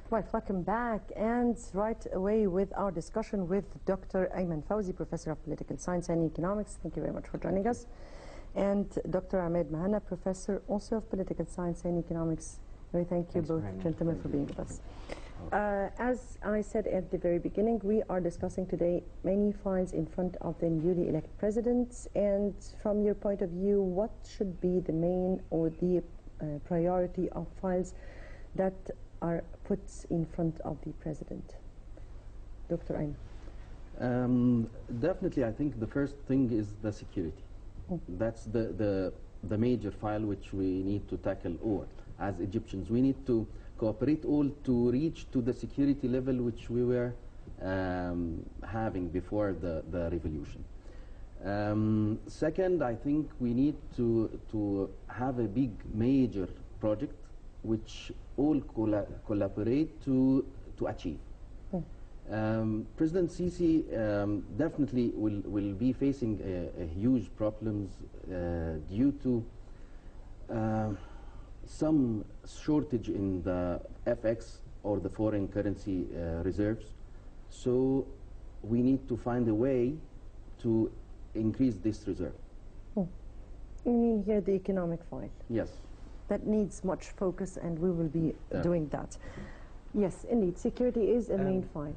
Right, welcome back, and right away with our discussion with Dr. Ayman Fawzi, Professor of Political Science and Economics. Thank you very much for joining us. And Dr. Ahmed Mehna, Professor also of Political Science and Economics. We thank you both, gentlemen, for being with us. As I said at the very beginning, we are discussing today many files in front of the newly elected presidents. And from your point of view, what should be the main or the priority of files that are put in front of the president? Dr. Ayman. Definitely, I think the first thing is the security. That's the major file which we need to tackle all. As Egyptians, we need to cooperate all to reach to the security level which we were having before the revolution. Second, I think we need to have a big major project which all collaborate to achieve. President Sisi definitely will be facing a huge problems due to some shortage in the FX or the foreign currency reserves. So we need to find a way to increase this reserve. You mean here the economic file? Yes. That needs much focus, and we will be doing that. Yes, indeed, security is a main file.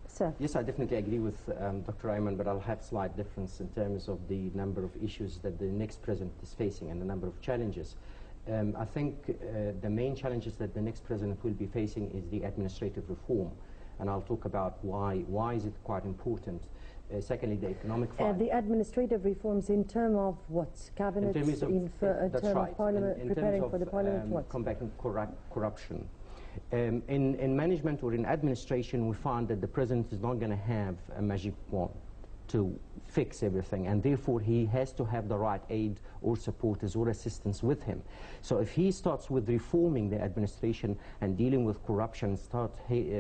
Sir? Yes, I definitely agree with Dr. Ayman, but I'll have slight difference in terms of the number of issues that the next president is facing and the number of challenges. I think the main challenges that the next president will be facing is the administrative reform, and I'll talk about why is it quite important. Secondly, the economic file. The administrative reforms in terms of what? Cabinet, in terms of parliament, preparing for the parliament, what? Combating corruption. In management or in administration, we find that the president is not going to have a magic wand to fix everything, and therefore he has to have the right aid or supporters or assistance with him. So if he starts with reforming the administration and dealing with corruption, start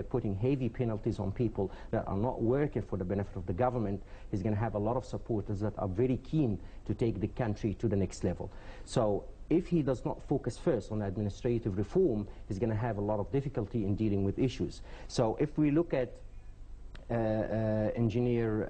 putting heavy penalties on people that are not working for the benefit of the government, he's going to have a lot of supporters that are very keen to take the country to the next level. So if he does not focus first on administrative reform, he's going to have a lot of difficulty in dealing with issues. So if we look at Engineer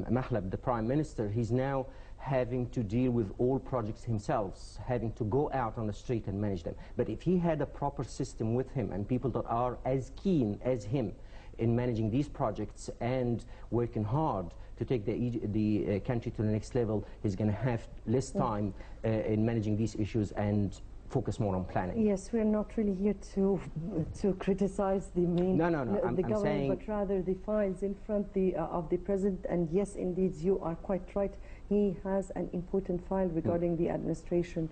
Mahlab, the Prime Minister, he's now having to deal with all projects himself, having to go out on the street and manage them. But if he had a proper system with him and people that are as keen as him in managing these projects and working hard to take the country to the next level, he's going to have less time in managing these issues and focus more on planning. Yes, we're not really here to criticize the main the government, but rather the files in front of the president. And yes, indeed, you are quite right. He has an important file regarding the administration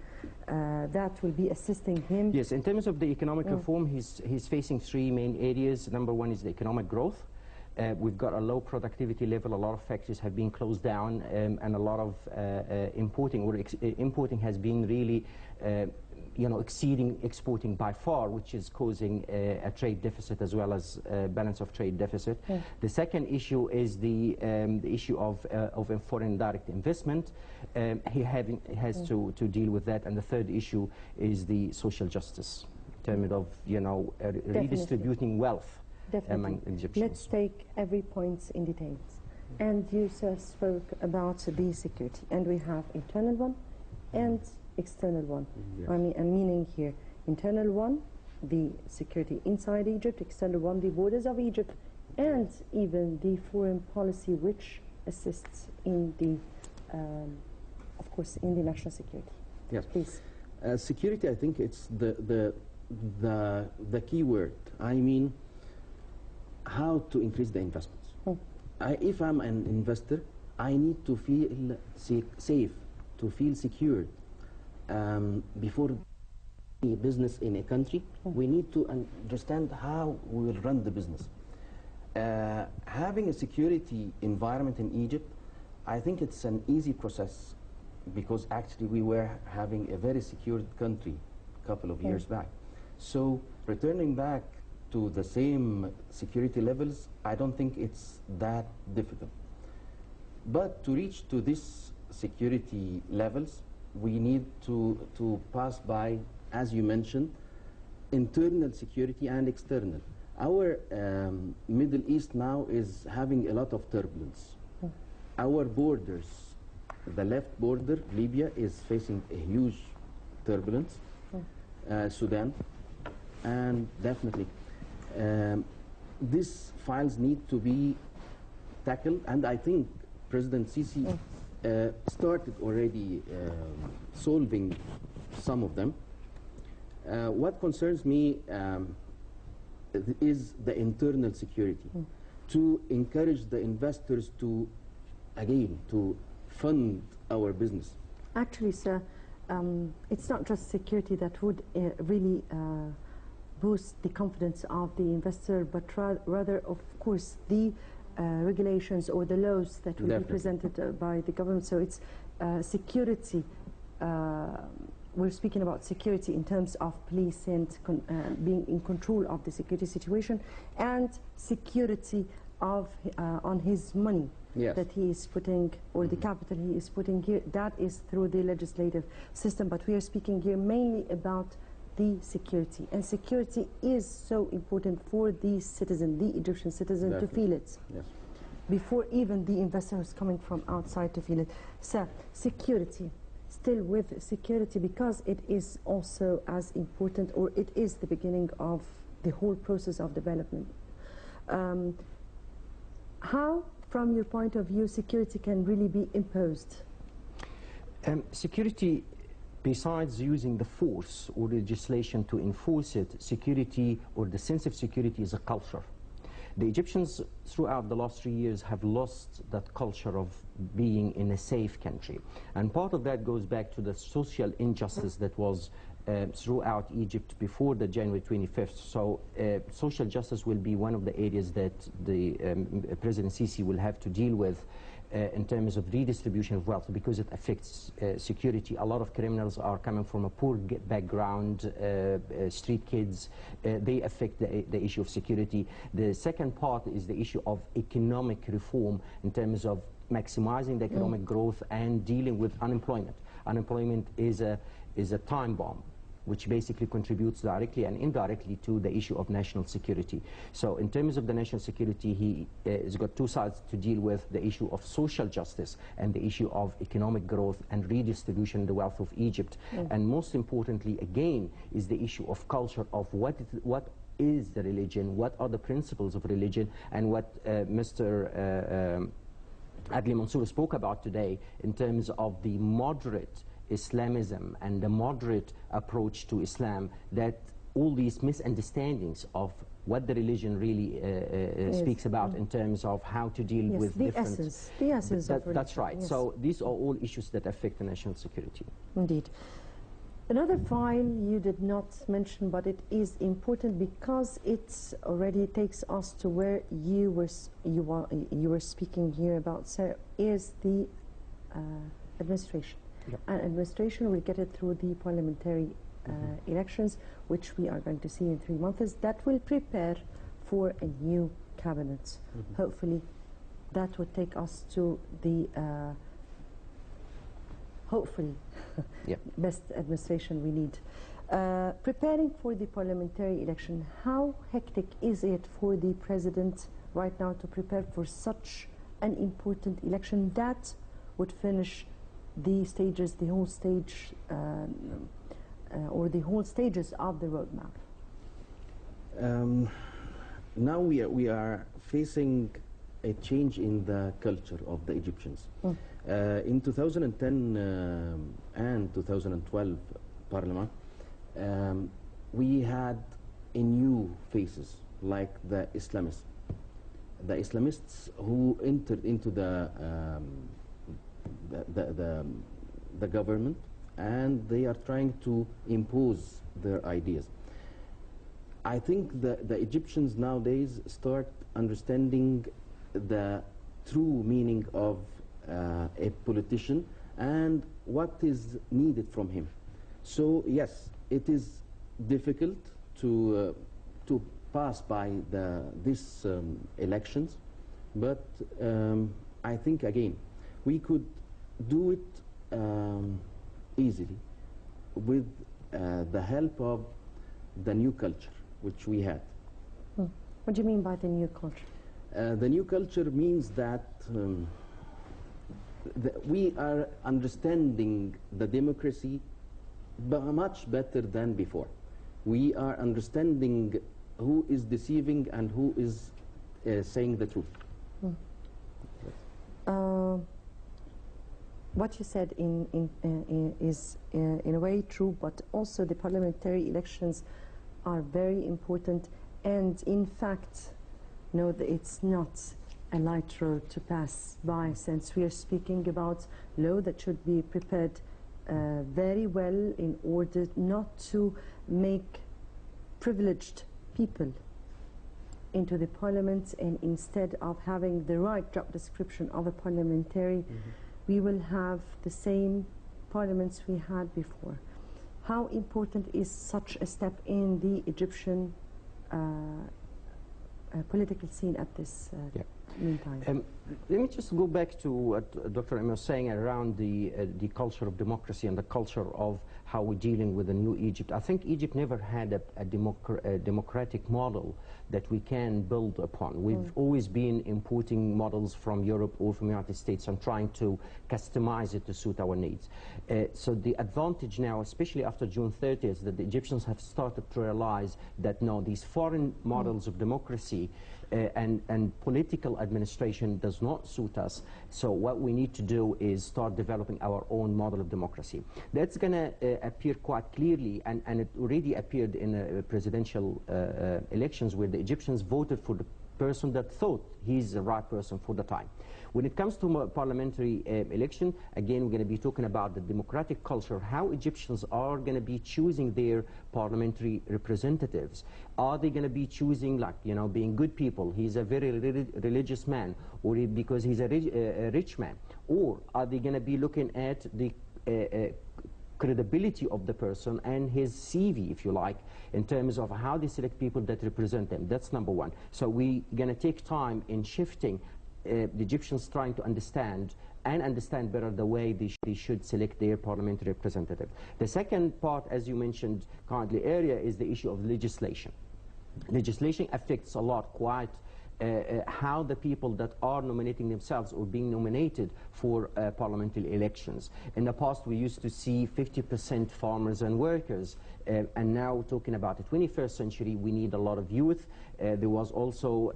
that will be assisting him. Yes, in terms of the economic reform, he's facing three main areas. Number one is the economic growth. We've got a low productivity level. A lot of factories have been closed down, and a lot of importing has been really exceeding exporting by far, which is causing a trade deficit as well as balance of trade deficit. The second issue is the issue of foreign direct investment. He has to deal with that. And the third issue is the social justice, in terms of redistributing wealth among Egyptians. Let's take every point in details. And you, sir, spoke about the security, and we have internal one and external one. Yes. I mean, I'm meaning here, internal one, the security inside Egypt; external one, the borders of Egypt, and even the foreign policy, which assists in the, of course, in the national security. Yes, please. Security, I think it's the key word. I mean, how to increase the investments. If I'm an investor, I need to feel safe, to feel secured. Before business in a country, we need to understand how we will run the business. Having a security environment in Egypt, I think it's an easy process, because actually we were having a very secured country a couple of years back. So returning back to the same security levels, I don't think it's that difficult. But to reach to this security levels, we need to pass by, as you mentioned, internal security and external. Our Middle East now is having a lot of turbulence. Our borders, the left border, Libya, is facing a huge turbulence. Sudan, and definitely these files need to be tackled, and I think President Sisi started already solving some of them. What concerns me is the internal security, to encourage the investors to, again, to fund our business. Actually, sir, it's not just security that would really boost the confidence of the investor, but rather, of course, the regulations or the laws that will be presented by the government. So it's security. We're speaking about security in terms of police and being in control of the security situation, and security of on his money. Yes. That he is putting, or the capital he is putting here, that is through the legislative system. But we are speaking here mainly about the security. And security is so important for the citizen, the Egyptian citizen, to feel it. Yes. Before even the investor who's coming from outside to feel it. So, security, still with security, because it is also as important, or it is the beginning of the whole process of development. How, from your point of view, security can really be imposed? Security, besides using the force or legislation to enforce it, security, or the sense of security, is a culture. The Egyptians, throughout the last 3 years, have lost that culture of being in a safe country. And part of that goes back to the social injustice that was throughout Egypt before the January 25th. So social justice will be one of the areas that the President Sisi will have to deal with in terms of redistribution of wealth, because it affects security. A lot of criminals are coming from a poor background, street kids. They affect the issue of security. The second part is the issue of economic reform in terms of maximizing the economic growth and dealing with unemployment. Unemployment is a time bomb, which basically contributes directly and indirectly to the issue of national security. So in terms of the national security, he has got two sides to deal with: the issue of social justice and the issue of economic growth and redistribution of the wealth of Egypt. And most importantly, again, is the issue of culture, of what is the religion, what are the principles of religion, and what Mr. Adli Mansour spoke about today in terms of the moderate Islamism and the moderate approach to Islam, that all these misunderstandings of what the religion really speaks about in terms of how to deal with the different... essence of religion. That's right. Yes. So these are all issues that affect the national security. Indeed. Another file you did not mention, but it is important because it already takes us to where you were speaking here about, sir, is the administration. Yep. And administration, we'll get it through the parliamentary elections, which we are going to see in 3 months, that will prepare for a new cabinet. Hopefully, that would take us to the hopefully best administration we need. Preparing for the parliamentary election, how hectic is it for the president right now to prepare for such an important election that would finish the stages, the whole stage, or the whole stages of the roadmap? Now we are facing a change in the culture of the Egyptians. In 2010 and 2012 Parliament, we had a new faces like the Islamists. The Islamists who entered into the government, and they are trying to impose their ideas. I think the Egyptians nowadays start understanding the true meaning of a politician and what is needed from him. So yes, it is difficult to pass by these elections, but I think again we could do it easily with the help of the new culture which we had. What do you mean by the new culture? The new culture means that we are understanding the democracy much better than before. We are understanding who is deceiving and who is saying the truth. What you said is in a way true, but also the parliamentary elections are very important, and in fact, no, it's not a light road to pass by, since we are speaking about law that should be prepared very well in order not to make privileged people into the parliament, and instead of having the right job description of a parliamentary, we will have the same parliaments we had before. How important is such a step in the Egyptian political scene at this meantime? Let me just go back to what Dr. Emma was saying around the culture of democracy and the culture of how we're dealing with the new Egypt. I think Egypt never had a democratic model that we can build upon. We've always been importing models from Europe or from the United States and trying to customize it to suit our needs. So the advantage now, especially after June 30th, that the Egyptians have started to realize that no, these foreign models of democracy and political administration does not suit us. So what we need to do is start developing our own model of democracy. That's going to appear quite clearly, and it already appeared in presidential elections, where the Egyptians voted for the person that thought he's the right person for the time. When it comes to parliamentary election, again, we're going to be talking about the democratic culture, how Egyptians are going to be choosing their parliamentary representatives. Are they going to be choosing, like, you know, being good people? He's a very religious man, or because he's a rich man? Or are they going to be looking at the credibility of the person and his CV, if you like, in terms of how they select people that represent them? That's number one. So we're going to take time in shifting the Egyptians trying to understand better the way they should select their parliamentary representative. The second part, as you mentioned currently earlier, is the issue of legislation. Legislation affects a lot quite how the people that are nominating themselves or being nominated for parliamentary elections. In the past, we used to see 50% farmers and workers, and now talking about the 21st century, we need a lot of youth. There was also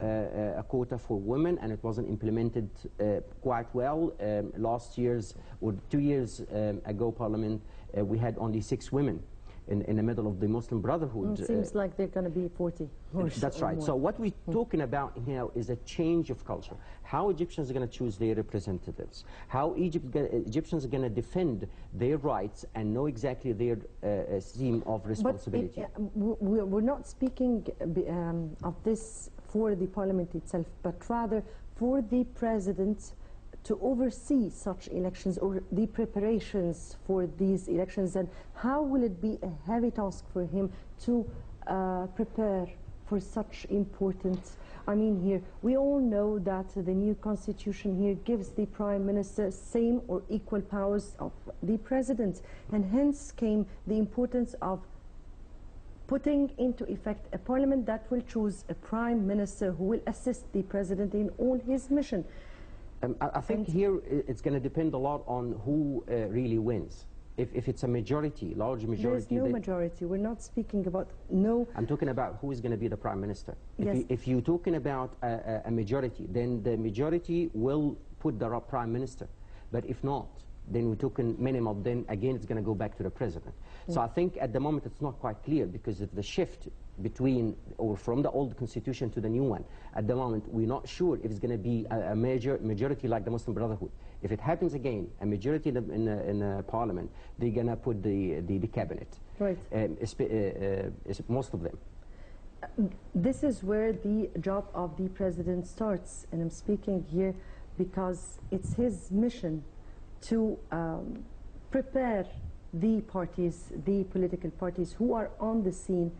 a quota for women, and it wasn't implemented quite well. Last year's, or 2 years ago, Parliament, we had only 6 women in the middle of the Muslim Brotherhood. It seems like they're going to be 40. That's right. So what we're talking about now is a change of culture. How Egyptians are going to choose their representatives. How Egyptians are going to defend their rights and know exactly their scheme of responsibility. But we're not speaking of this for the parliament itself, but rather for the president to oversee such elections or the preparations for these elections, and how will it be a heavy task for him to prepare for such important, I mean, here we all know that the new constitution here gives the prime minister same or equal powers of the president, and hence came the importance of putting into effect a parliament that will choose a prime minister who will assist the president in all his mission. I think here it's going to depend a lot on who really wins. If it's a majority, large majority... There's no majority. We're not speaking about no... I'm talking about who is going to be the prime minister. Yes. If you're talking about a majority, then the majority will put the prime minister. But if not, then we're talking minimum, then again it's going to go back to the president. So I think at the moment it's not quite clear, because of the shift between or from the old constitution to the new one. At the moment, we're not sure if it's going to be a majority like the Muslim Brotherhood. If it happens again, a majority in parliament, they're going to put the cabinet. Right. Most of them. This is where the job of the president starts, and I'm speaking here because it's his mission to prepare the parties, the political parties who are on the scene,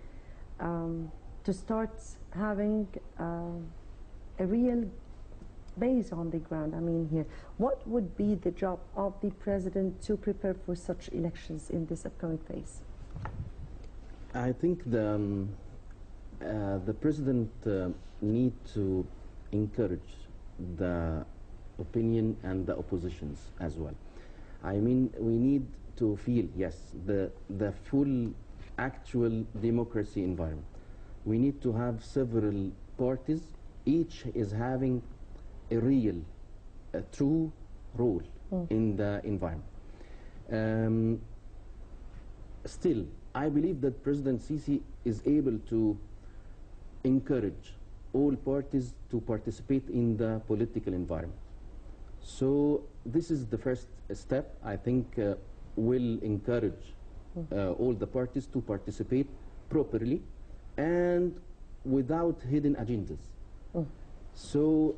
to start having a real base on the ground. I mean, here, what would be the job of the president to prepare for such elections in this upcoming phase? I think the the president need to encourage the opinion and the oppositions as well. I mean, we need to feel, yes, the full actual democracy environment. We need to have several parties, each is having a real, a true role in the environment. Still, I believe that President Sisi is able to encourage all parties to participate in the political environment. So this is the first step. I think will encourage all the parties to participate properly and without hidden agendas. So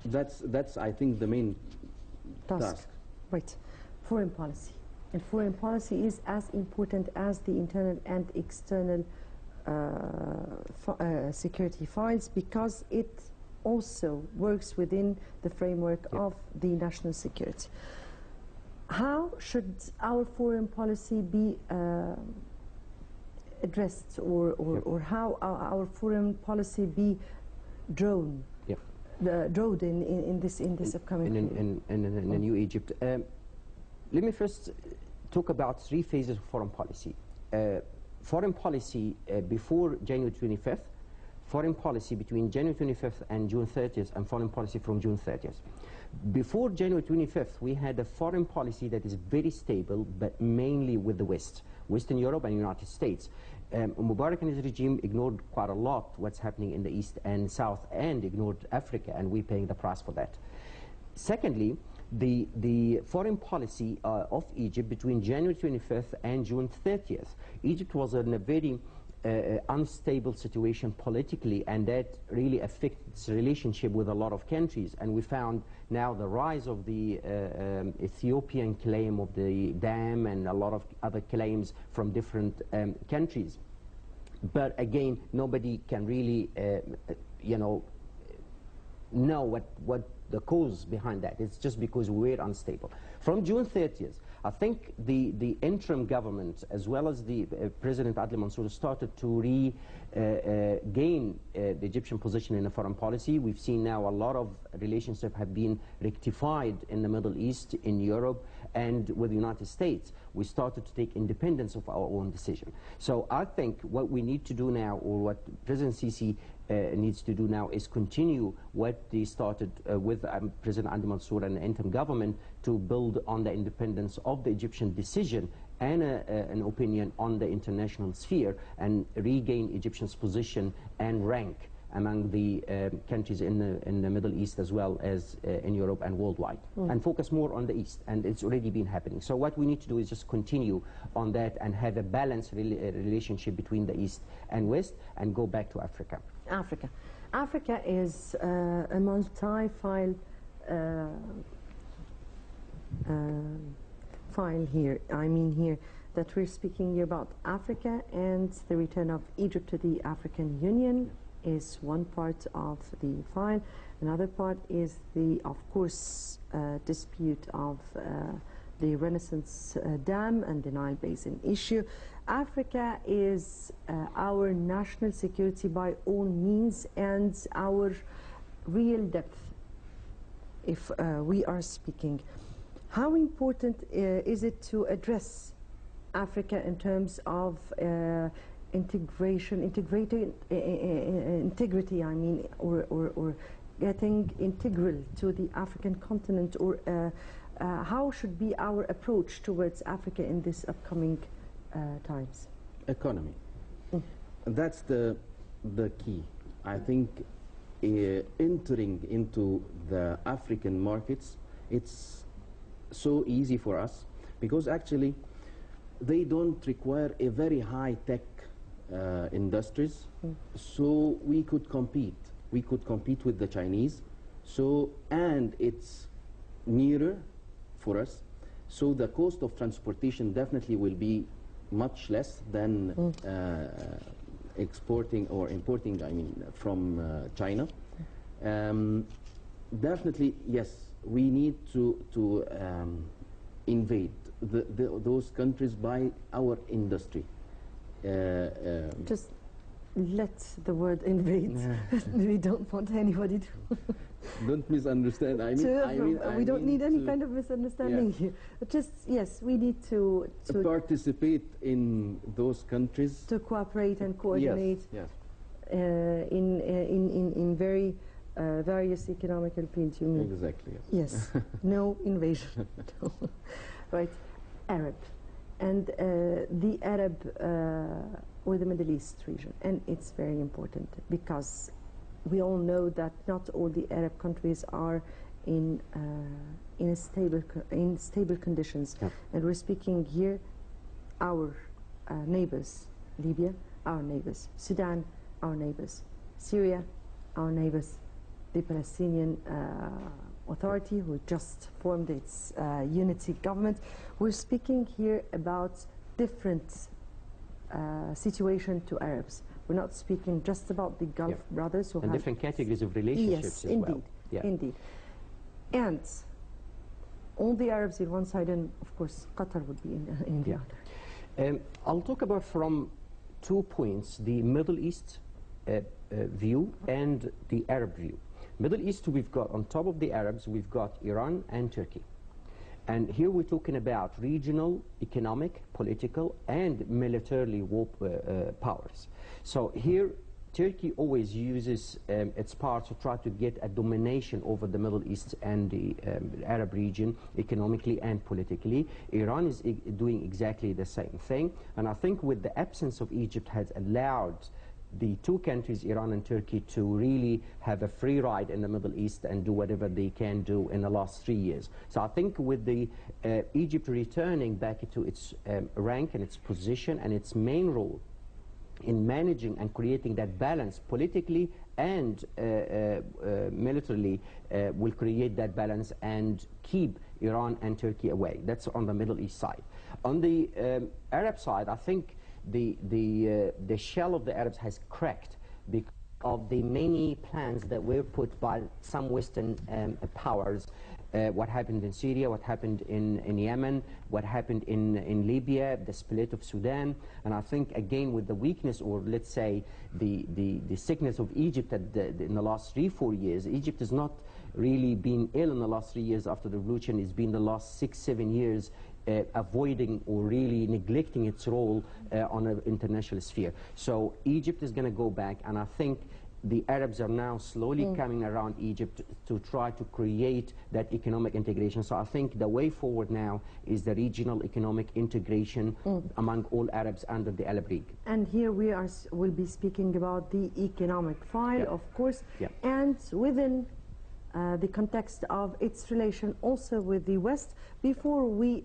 that's I think the main task. Right. Foreign policy. And foreign policy is as important as the internal and external security files, because it also works within the framework of the national security. How should our foreign policy be addressed, or how our foreign policy be drawn? Drawn in this upcoming in the new Egypt. Let me first talk about 3 phases of foreign policy. Foreign policy before January 25th, foreign policy between January 25th and June 30th, and foreign policy from June 30th. Before January 25th, we had a foreign policy that is very stable, but mainly with the West, Western Europe and United States. Mubarak and his regime ignored quite a lot what's happening in the East and South, and ignored Africa, and we're paying the price for that. Secondly, the foreign policy of Egypt between January 25th and June 30th. Egypt was in a very unstable situation politically, and that really affected its relationship with a lot of countries. And we found now the rise of the Ethiopian claim of the dam and a lot of other claims from different countries. But again, nobody can really, know what the cause behind that. It's just because we're unstable. From June 30th, I think the interim government, as well as the President Adel Mansour, started to regain the Egyptian position in the foreign policy. We've seen now a lot of relationships have been rectified in the Middle East, in Europe, and with the United States. We started to take independence of our own decision. So I think what we need to do now, or what President Sisi needs to do now, is continue what they started with President Adel Mansour and the interim government, to build on the independence of the Egyptian decision and an opinion on the international sphere, and regain Egyptian's position and rank among the countries in the Middle East, as well as in Europe and worldwide, and focus more on the East. And it's already been happening. So what we need to do is just continue on that and have a balanced relationship between the East and West, and go back to Africa. Africa is a multi-file file here. I mean here that we're speaking here about Africa, and the return of Egypt to the African Union is one part of the file. Another part is the, of course, dispute of the Renaissance Dam and the Nile Basin issue. Africa is our national security by all means, and our real depth, if we are speaking. How important is it to address Africa in terms of integrity, I mean, or getting integral to the African continent, or how should be our approach towards Africa in this upcoming times? Economy. That's the key. I think entering into the African markets, it's so easy for us, because actually they don't require a very high-tech industries, so we could compete. We could compete with the Chinese, so, and it's nearer for us, so the cost of transportation definitely will be much less than exporting or importing, I mean, from China. Definitely, yes, we need to invade those countries by our industry. let the word invade. We don't want anybody to. Don't misunderstand. We don't need any kind of misunderstanding here. But just, yes, we need to participate in those countries. To cooperate and coordinate. Yes. In very various economical fields, you mean? Exactly. Yes. No invasion. Right. Arab. And the Arab or the Middle East region. And it's very important because we all know that not all the Arab countries are in stable conditions. Yeah. And we're speaking here our neighbors, Libya, our neighbors, Sudan, our neighbors, Syria, our neighbors, the Palestinian Authority, who just formed its unity government. We're speaking here about different situation to Arabs. We're not speaking just about the Gulf brothers who and have different categories of relationships yes, as indeed, well. Yeah. Indeed. And all the Arabs in one side, and of course Qatar would be in the other. I'll talk about from 2 points, the Middle East view and the Arab view. Middle East, we've got, on top of the Arabs, we've got Iran and Turkey. And here we're talking about regional, economic, political, and militarily war powers. So here, Turkey always uses its power to try to get a domination over the Middle East and the Arab region, economically and politically. Iran is doing exactly the same thing. And I think with the absence of Egypt has allowed the two countries, Iran and Turkey, to really have a free ride in the Middle East and do whatever they can do in the last 3 years. So I think with the Egypt returning back to its rank and its position and its main role in managing and creating that balance politically and militarily will create that balance and keep Iran and Turkey away. That's on the Middle East side. On the Arab side, I think the shell of the Arabs has cracked because of the many plans that were put by some Western powers. What happened in Syria, what happened in Yemen, what happened in Libya, the split of Sudan. And I think, again, with the weakness, or let's say the sickness of Egypt in the last 3-4 years, Egypt has not really been ill in the last 3 years after the revolution. It's been the last 6-7 years avoiding or really neglecting its role on an international sphere. So Egypt is going to go back, and I think the Arabs are now slowly coming around Egypt to try to create that economic integration. So I think the way forward now is the regional economic integration among all Arabs under the Arab League. And here we'll be speaking about the economic file, of course, and within the context of its relation also with the West. Before we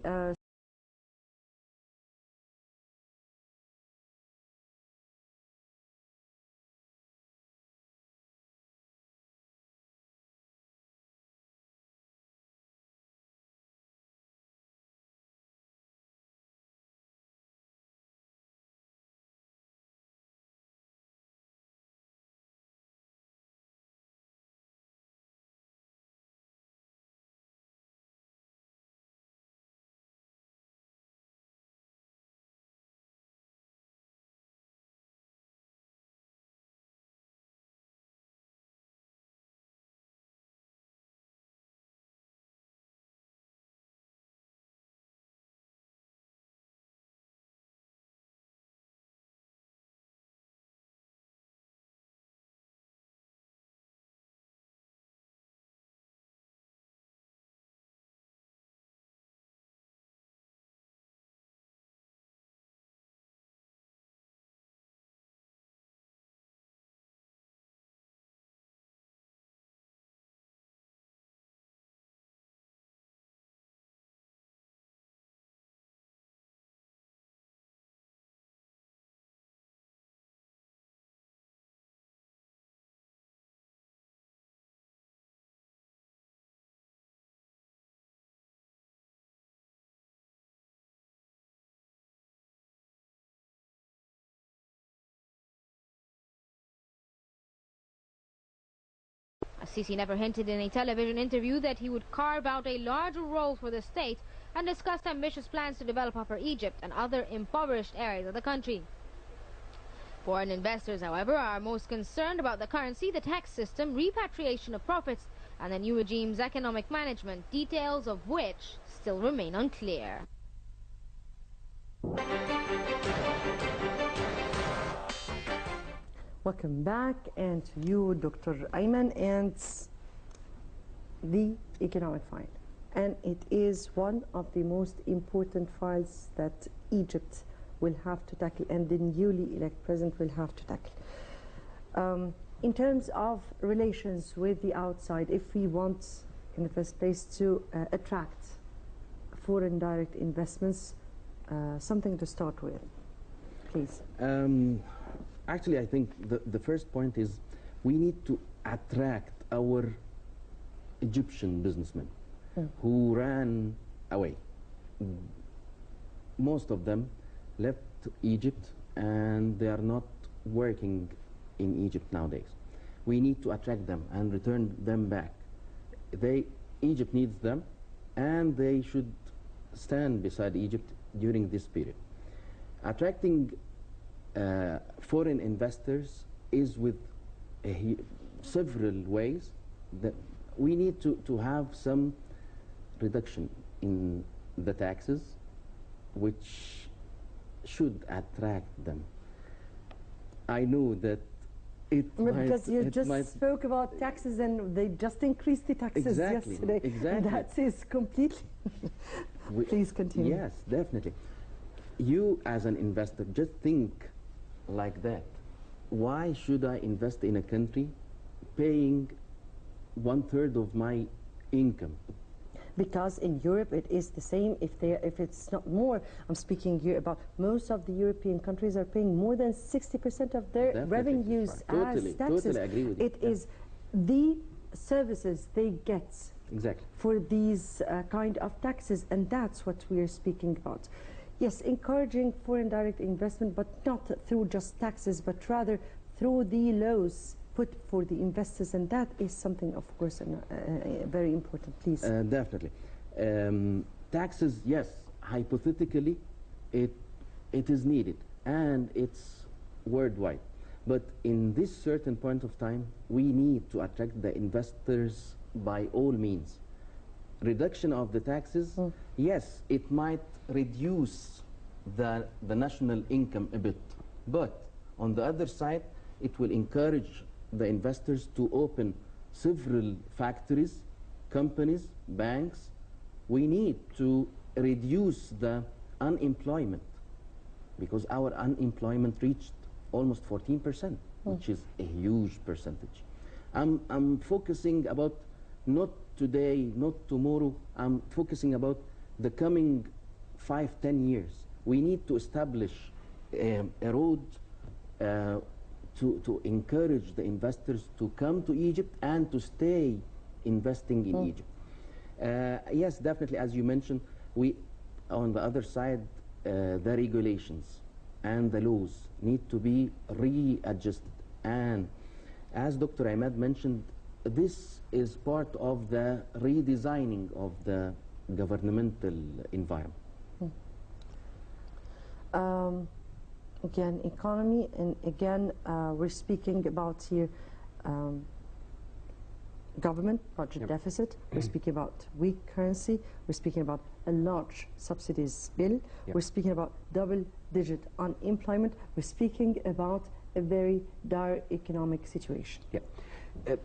Sisi never hinted in a television interview that he would carve out a larger role for the state and discuss ambitious plans to develop Upper Egypt and other impoverished areas of the country. Foreign investors, however, are most concerned about the currency, the tax system, repatriation of profits, and the new regime's economic management, details of which still remain unclear. Welcome back, and to you, Dr. Ayman, and the economic file. And it is one of the most important files that Egypt will have to tackle, and the newly elected president will have to tackle. In terms of relations with the outside, if we want, in the first place, to attract foreign direct investments, something to start with, please. Actually, I think the first point is we need to attract our Egyptian businessmen who ran away. Most of them left Egypt and they are not working in Egypt nowadays. We need to attract them and return them back. Egypt needs them, and they should stand beside Egypt during this period. Attracting foreign investors is with several ways. That we need to have some reduction in the taxes, which should attract them. I know that because you just spoke about taxes, and they just increased the taxes yesterday. Exactly. And that is completely... Please continue. Yes, definitely. You as an investor, just think like that. Why should I invest in a country paying 1/3 of my income? Because in Europe it is the same, if it's not more. I'm speaking here about most of the European countries are paying more than 60% of their revenues as taxes. Totally agree with you. It is the services they get for these kind of taxes, and that's what we are speaking about. Yes, encouraging foreign direct investment, but not through just taxes, but rather through the laws put for the investors, and that is something, of course, very important. Please. Definitely. Taxes, yes, hypothetically, it is needed, and it's worldwide. But in this certain point of time, we need to attract the investors by all means. Reduction of the taxes, yes, it might reduce the national income a bit, but on the other side, it will encourage the investors to open several factories, companies, banks. We need to reduce the unemployment, because our unemployment reached almost 14%, which is a huge percentage. I'm focusing about not today, not tomorrow. I'm focusing about the coming 5-10 years. We need to establish a road to encourage the investors to come to Egypt and to stay investing in Egypt. Yes, definitely, as you mentioned, on the other side, the regulations and the laws need to be readjusted. And as Dr. Ahmed mentioned, this is part of the redesigning of the governmental environment. Again, economy, and again, we're speaking about here government budget deficit. We're speaking about weak currency. We're speaking about a large subsidies bill. We're speaking about double-digit unemployment. We're speaking about a very dire economic situation. Let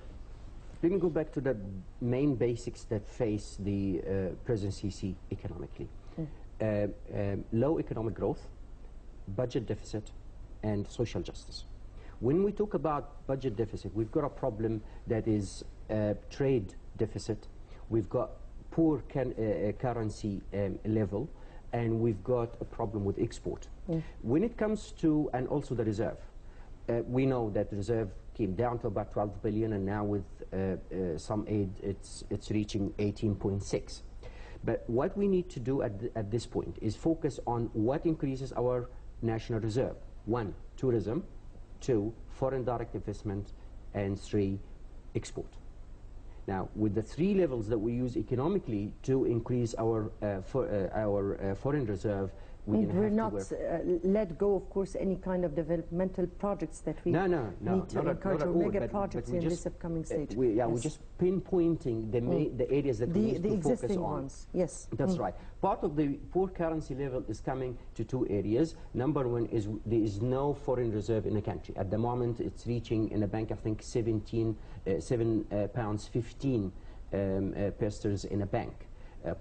me go back to the main basics that face the President Sisi economically. Low economic growth, budget deficit, and social justice. When we talk about budget deficit, we've got a problem that is trade deficit, we've got poor currency level, and we've got a problem with export. When it comes to, and also the reserve, we know that the reserve came down to about 12 billion, and now with some aid, it's reaching 18.6. But what we need to do at this point is focus on what increases our national reserve. 1, tourism; 2, foreign direct investment; and 3, export. Now, with the 3 levels that we use economically to increase our foreign reserve, we're not let go, of course, any kind of developmental projects that we need to encourage, or mega projects in this upcoming stage. We're just pinpointing the areas that we need to focus on. Ones. Yes, that's right. Part of the poor currency level is coming to two areas. Number one is there is no foreign reserve in the country. At the moment, it's reaching in the bank, I think, £7.15 pesos in a bank.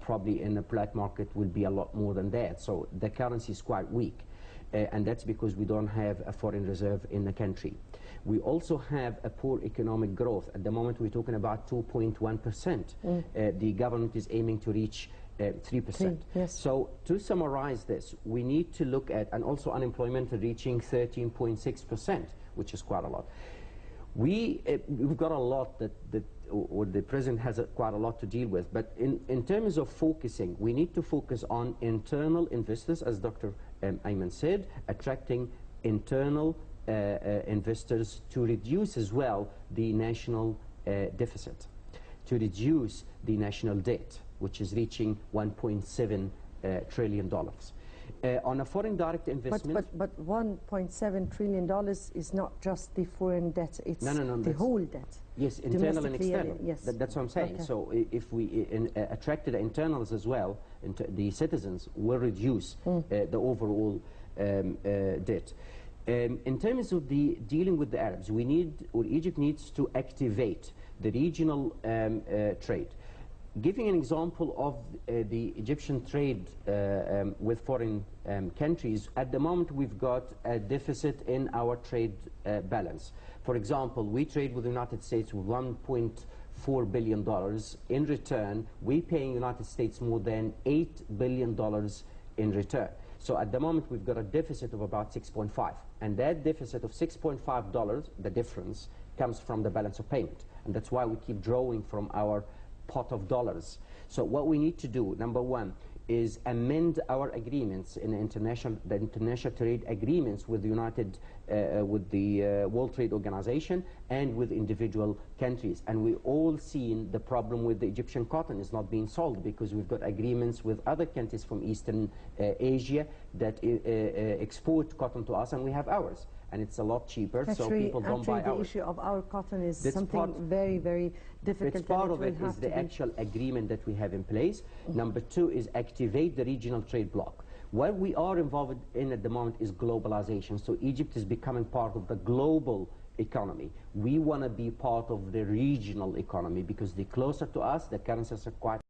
Probably in the black market will be a lot more than that. So the currency is quite weak. And that's because we don't have a foreign reserve in the country. We also have a poor economic growth. At the moment, we're talking about 2.1%. The government is aiming to reach 3%. Yes. So to summarize this, we need to look at, and also unemployment reaching 13.6%, which is quite a lot. We've got a lot or the president has quite a lot to deal with, but in terms of focusing, we need to focus on internal investors, as Dr. Ayman said, attracting internal investors to reduce as well the national deficit, to reduce the national debt, which is reaching $1.7 trillion. On a foreign direct investment... But $1.7 trillion is not just the foreign debt, it's the whole debt. Yes, internal and external. Yes. That's what I'm saying. Okay. So if we attracted internals as well, the citizens will reduce the overall debt. In terms of dealing with the Arabs, Egypt needs to activate the regional trade. Giving an example of the Egyptian trade with foreign countries, at the moment we've got a deficit in our trade balance. For example, we trade with the United States with $1.4 billion. In return, we're paying the United States more than $8 billion in return. So at the moment we've got a deficit of about 6.5, and that deficit of $6.5, the difference, comes from the balance of payment, and that's why we keep drawing from our pot of dollars. So what we need to do, number one, is amend our agreements in the international trade agreements with the World Trade Organization and with individual countries. And we've all seen the problem with the Egyptian cotton is not being sold because we've got agreements with other countries from Eastern Asia that export cotton to us, and we have ours. And it's a lot cheaper, so people don't buy ours. The issue of our cotton is something very, very difficult. It's part of it is the actual agreement that we have in place. Number two is activate the regional trade bloc. What we are involved in at the moment is globalization. So Egypt is becoming part of the global economy. We want to be part of the regional economy because the closer to us, the currencies are quite